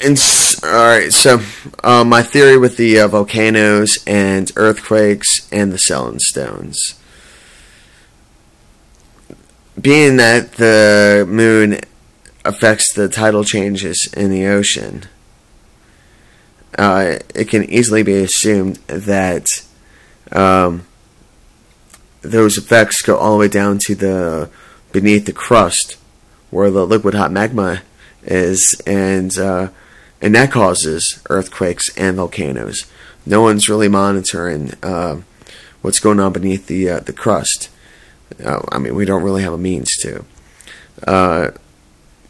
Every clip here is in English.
Alright, so my theory with the volcanoes and earthquakes and the Selling Stones. Being that the moon affects the tidal changes in the ocean, it can easily be assumed that those effects go all the way down to the beneath the crust where the liquid hot magma is, and that causes earthquakes and volcanoes. No one's really monitoring what's going on beneath the crust. I mean, we don't really have a means to.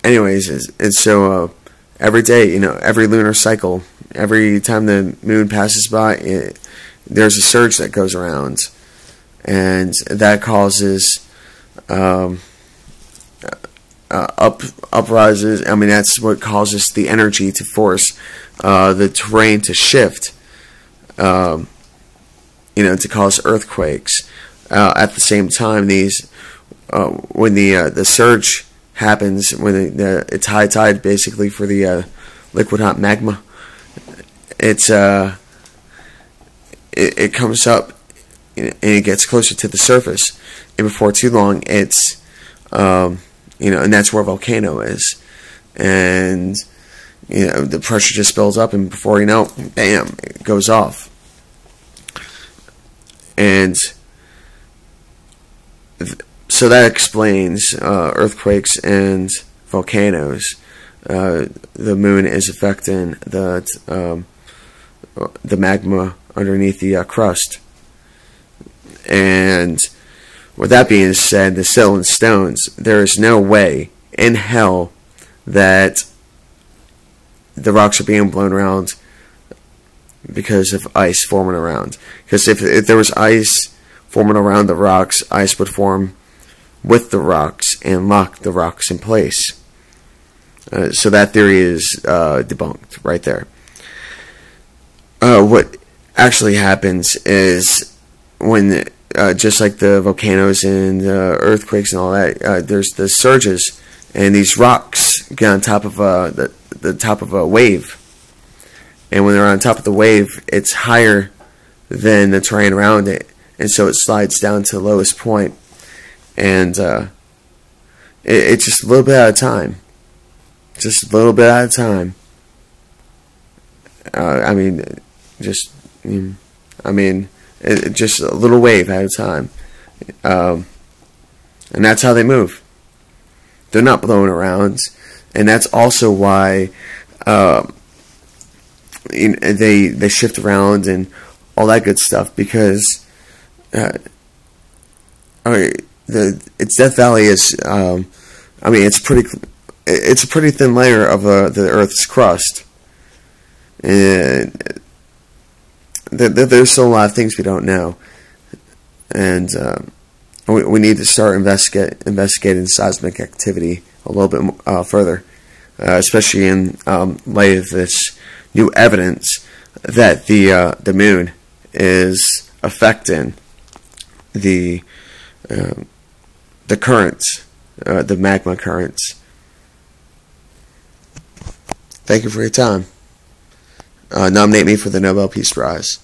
Anyways, and so every day, every lunar cycle, every time the moon passes by, there's a surge that goes around, and that causes uprises. I mean, that's what causes the energy to force the terrain to shift, to cause earthquakes. At the same time, when the surge happens, when it's high tide, basically, for the liquid hot magma, it comes up and it gets closer to the surface, and before too long, it's and that's where a volcano is, and the pressure just builds up, and before you know, bam, it goes off, and so that explains earthquakes and volcanoes. The moon is affecting the magma underneath the crust. And with that being said, the Selling Stones, there is no way in hell that the rocks are being blown around because of ice forming around. Because if there was ice forming around the rocks, ice would form with the rocks and lock the rocks in place. So that theory is debunked right there. What actually happens is when, just like the volcanoes and earthquakes and all that, there's the surges, and these rocks get on top of the top of a wave. And when they're on top of the wave, it's higher than the terrain around it, and so it slides down to the lowest point. And it's just a little bit at a time. Just a little bit at a time. Just a little wave at a time. And that's how they move. They're not blowing around. And that's also why they shift around and all that good stuff, because its Death Valley is, it's a pretty thin layer of the Earth's crust, and there's still a lot of things we don't know, and we need to start investigating seismic activity a little bit further, especially in light of this new evidence that the moon is affecting the currents, the magma currents. Thank you for your time. Nominate me for the Nobel Peace Prize.